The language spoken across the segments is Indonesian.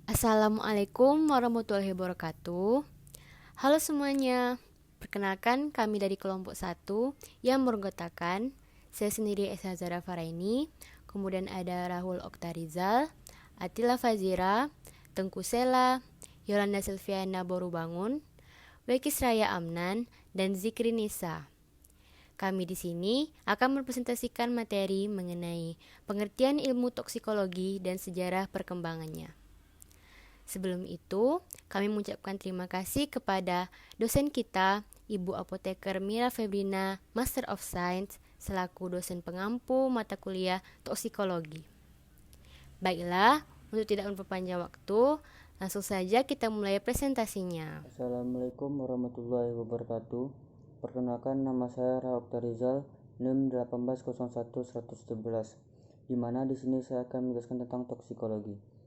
Assalamualaikum warahmatullahi wabarakatuh. Halo semuanya. Perkenalkan kami dari kelompok 1 yang beranggotakan saya sendiri Esa Zara Faraini, kemudian ada Rahul Oktarizal, Atila Fazira, Tengku Sela, Yolanda Silviana Borubangun, Wekis Raya Amnan, dan Zikri Nisa. Kami di sini akan mempresentasikan materi mengenai pengertian ilmu toksikologi dan sejarah perkembangannya. Sebelum itu, kami mengucapkan terima kasih kepada dosen kita, Ibu Apoteker Mira Febrina, Master of Science, selaku dosen pengampu mata kuliah toksikologi. Baiklah, untuk tidak memperpanjang waktu, langsung saja kita mulai presentasinya. Assalamualaikum warahmatullahi wabarakatuh. Perkenalkan, nama saya Rahul Oktarizal, NIM 1801117, di mana di sini saya akan menjelaskan tentang toksikologi.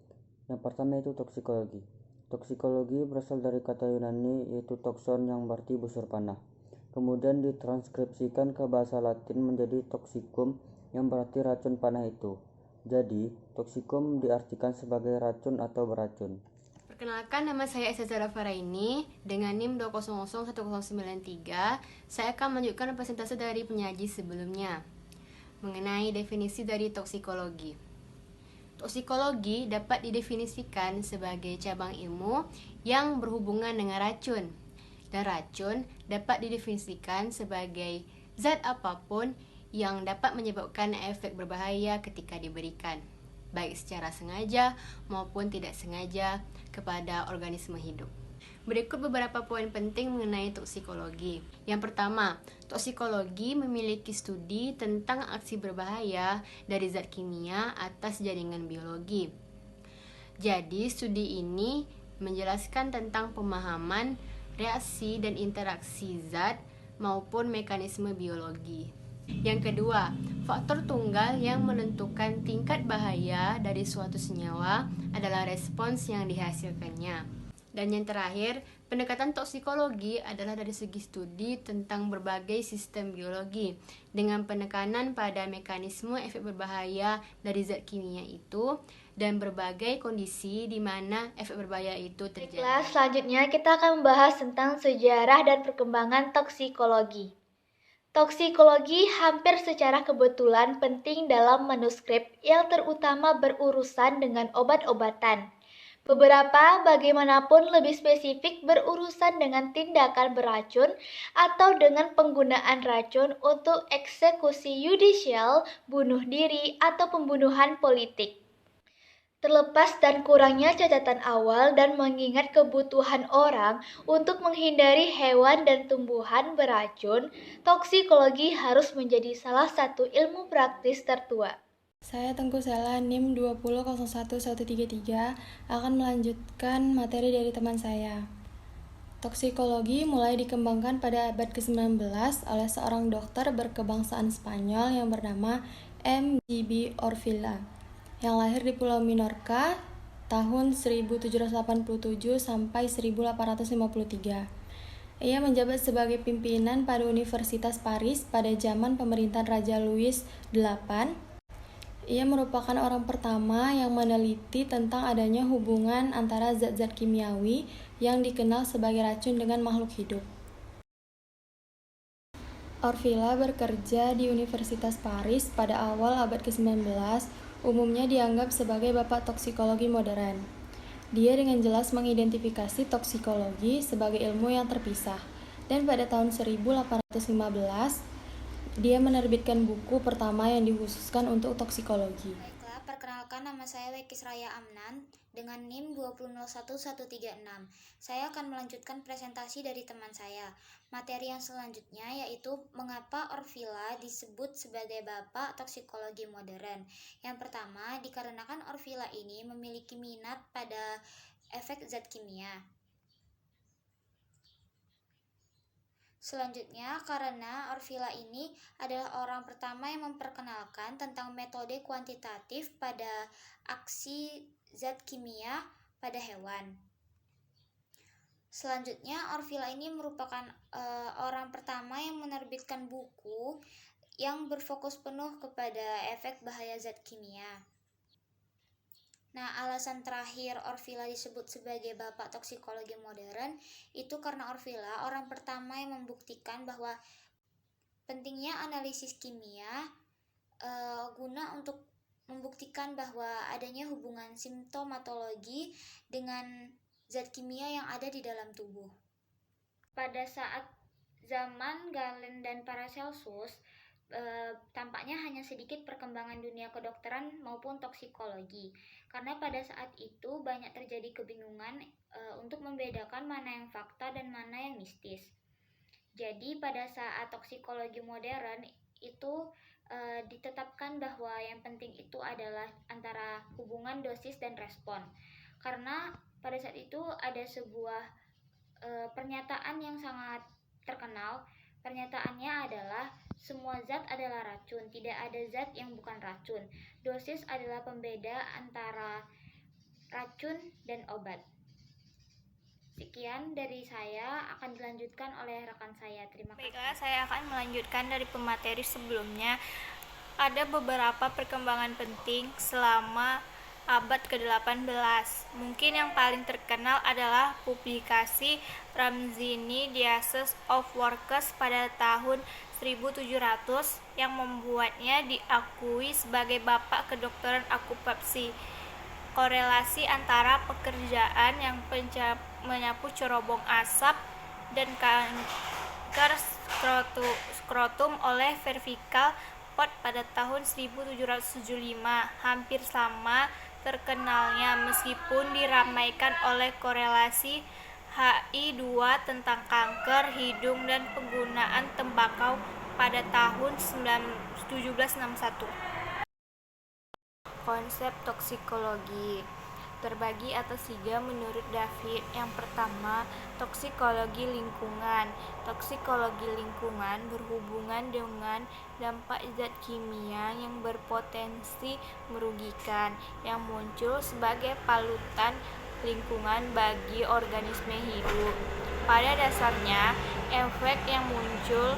Yang pertama itu toksikologi. Toksikologi berasal dari kata Yunani yaitu tokson yang berarti busur panah. Kemudian ditranskripsikan ke bahasa Latin menjadi toxikum yang berarti racun panah itu. Jadi, toxikum diartikan sebagai racun atau beracun. Perkenalkan, nama saya Esa Zara Faraini dengan NIM 2001093. Saya akan melanjutkan presentasi dari penyaji sebelumnya mengenai definisi dari toksikologi. Toksikologi dapat didefinisikan sebagai cabang ilmu yang berhubungan dengan racun. Dan racun dapat didefinisikan sebagai zat apapun yang dapat menyebabkan efek berbahaya ketika diberikan, baik secara sengaja maupun tidak sengaja kepada organisme hidup. Berikut beberapa poin penting mengenai toksikologi. Yang pertama, toksikologi memiliki studi tentang aksi berbahaya dari zat kimia atas jaringan biologi. Jadi, studi ini menjelaskan tentang pemahaman reaksi dan interaksi zat maupun mekanisme biologi. Yang kedua, faktor tunggal yang menentukan tingkat bahaya dari suatu senyawa adalah respons yang dihasilkannya. Dan yang terakhir, pendekatan toksikologi adalah dari segi studi tentang berbagai sistem biologi dengan penekanan pada mekanisme efek berbahaya dari zat kimia itu dan berbagai kondisi di mana efek berbahaya itu terjadi. Baiklah, selanjutnya kita akan membahas tentang sejarah dan perkembangan toksikologi. Toksikologi hampir secara kebetulan penting dalam manuskrip yang terutama berurusan dengan obat-obatan. Beberapa, bagaimanapun lebih spesifik, berurusan dengan tindakan beracun atau dengan penggunaan racun untuk eksekusi yudisial, bunuh diri, atau pembunuhan politik. Terlepas dan kurangnya catatan awal dan mengingat kebutuhan orang untuk menghindari hewan dan tumbuhan beracun, toksikologi harus menjadi salah satu ilmu praktis tertua. Saya Tengku Sela, NIM 2001133 akan melanjutkan materi dari teman saya. Toksikologi mulai dikembangkan pada abad ke-19 oleh seorang dokter berkebangsaan Spanyol yang bernama M. G.B. Orfila, yang lahir di Pulau Minorca tahun 1787 sampai 1853. Ia menjabat sebagai pimpinan pada Universitas Paris pada zaman pemerintahan Raja Louis VIII. Ia merupakan orang pertama yang meneliti tentang adanya hubungan antara zat-zat kimiawi yang dikenal sebagai racun dengan makhluk hidup. Orfila bekerja di Universitas Paris pada awal abad ke-19, umumnya dianggap sebagai bapak toksikologi modern. Dia dengan jelas mengidentifikasi toksikologi sebagai ilmu yang terpisah, dan pada tahun 1815, dia menerbitkan buku pertama yang dikhususkan untuk toksikologi. Baiklah, perkenalkan, nama saya Wekis Raya Amnan dengan NIM 2001136. Saya akan melanjutkan presentasi dari teman saya. Materi yang selanjutnya yaitu mengapa Orfila disebut sebagai bapak toksikologi modern. Yang pertama, dikarenakan Orfila ini memiliki minat pada efek zat kimia. Selanjutnya, karena Orfila ini adalah orang pertama yang memperkenalkan tentang metode kuantitatif pada aksi zat kimia pada hewan. Selanjutnya, Orfila ini merupakan orang pertama yang menerbitkan buku yang berfokus penuh kepada efek bahaya zat kimia. Nah, alasan terakhir Orvila disebut sebagai bapak toksikologi modern itu karena Orvila orang pertama yang membuktikan bahwa pentingnya analisis kimia guna untuk membuktikan bahwa adanya hubungan simptomatologi dengan zat kimia yang ada di dalam tubuh. Pada saat zaman Galen dan Paracelsus, tampaknya hanya sedikit perkembangan dunia kedokteran maupun toksikologi, karena pada saat itu banyak terjadi kebingungan untuk membedakan mana yang fakta dan mana yang mistis. Jadi pada saat toksikologi modern itu ditetapkan bahwa yang penting itu adalah antara hubungan dosis dan respon, karena pada saat itu ada sebuah pernyataan yang sangat terkenal. Pernyataannya adalah semua zat adalah racun, tidak ada zat yang bukan racun. Dosis adalah pembeda antara racun dan obat. Sekian dari saya, akan dilanjutkan oleh rekan saya. Terima kasih. Baiklah, saya akan melanjutkan dari pemateri sebelumnya. Ada beberapa perkembangan penting selama abad ke-18. Mungkin yang paling terkenal adalah publikasi Ramzini Diases of Workers pada tahun 1700 yang membuatnya diakui sebagai bapak kedokteran okupasi. Korelasi antara pekerjaan yang menyapu cerobong asap dan kanker skrotum oleh cervical pot pada tahun 1775 hampir sama terkenalnya, meskipun diramaikan oleh korelasi HI2 tentang kanker hidung dan penggunaan tembakau pada tahun 1761. Konsep toksikologi terbagi atas 3 menurut David. Yang pertama, toksikologi lingkungan. Toksikologi lingkungan berhubungan dengan dampak zat kimia yang berpotensi merugikan yang muncul sebagai palutan lingkungan bagi organisme hidup. Pada dasarnya, efek yang muncul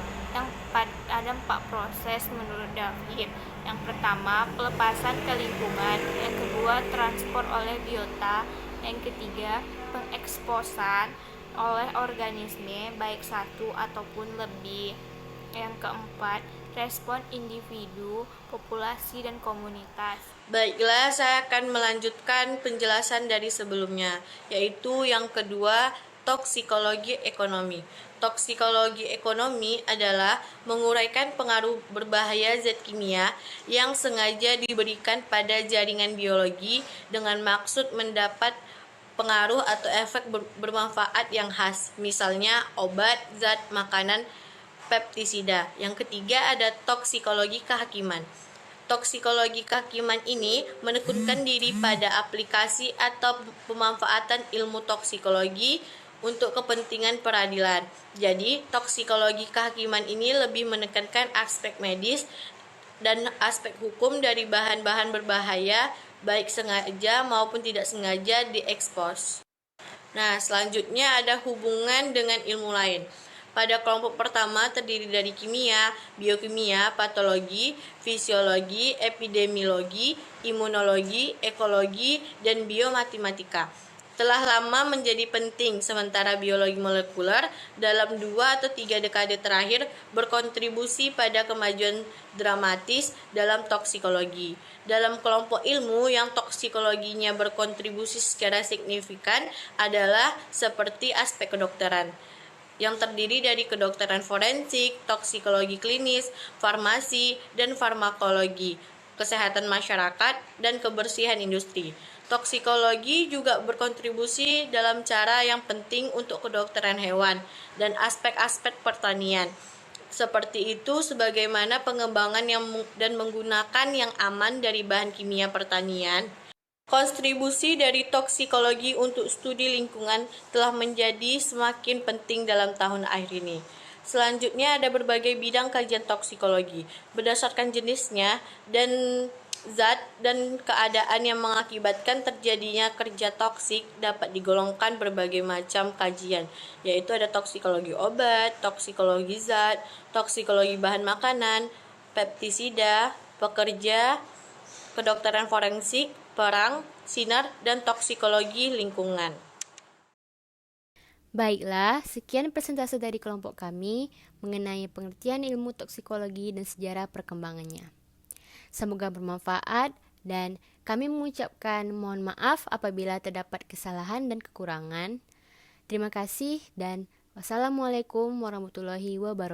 ada 4 proses menurut David. Yang pertama, pelepasan ke lingkungan. Yang kedua, transport oleh biota. Yang ketiga, pengeksposan oleh organisme baik satu ataupun lebih. Yang keempat, respon individu, populasi, dan komunitas. Baiklah, saya akan melanjutkan penjelasan dari sebelumnya, yaitu yang kedua, toksikologi ekonomi. Toksikologi ekonomi adalah menguraikan pengaruh berbahaya zat kimia yang sengaja diberikan pada jaringan biologi dengan maksud mendapat pengaruh atau efek bermanfaat yang khas, misalnya obat, zat makanan, pestisida. Yang ketiga ada toksikologi kehakiman. Toksikologi kehakiman ini menekankan diri pada aplikasi atau pemanfaatan ilmu toksikologi untuk kepentingan peradilan. Jadi, toksikologi kehakiman ini lebih menekankan aspek medis dan aspek hukum dari bahan-bahan berbahaya, baik sengaja maupun tidak sengaja diekspos. Nah, selanjutnya ada hubungan dengan ilmu lain. Pada kelompok pertama terdiri dari kimia, biokimia, patologi, fisiologi, epidemiologi, imunologi, ekologi, dan biomatematika. Telah lama menjadi penting, sementara biologi molekuler dalam 2 atau 3 dekade terakhir berkontribusi pada kemajuan dramatis dalam toksikologi. Dalam kelompok ilmu yang toksikologinya berkontribusi secara signifikan adalah seperti aspek kedokteran, yang terdiri dari kedokteran forensik, toksikologi klinis, farmasi, dan farmakologi, kesehatan masyarakat, dan kebersihan industri. Toksikologi juga berkontribusi dalam cara yang penting untuk kedokteran hewan dan aspek-aspek pertanian. Seperti itu, sebagaimana pengembangan dan menggunakan yang aman dari bahan kimia pertanian. Kontribusi dari toksikologi untuk studi lingkungan telah menjadi semakin penting dalam tahun akhir ini. Selanjutnya ada berbagai bidang kajian toksikologi. Berdasarkan jenisnya dan zat dan keadaan yang mengakibatkan terjadinya kerja toksik dapat digolongkan berbagai macam kajian, yaitu ada toksikologi obat, toksikologi zat, toksikologi bahan makanan, pestisida, pekerja, kedokteran forensik, perang, sinar, dan toksikologi lingkungan. Baiklah, sekian presentase dari kelompok kami mengenai pengertian ilmu toksikologi dan sejarah perkembangannya. Semoga bermanfaat dan kami mengucapkan mohon maaf apabila terdapat kesalahan dan kekurangan. Terima kasih dan wassalamualaikum warahmatullahi wabarakatuh.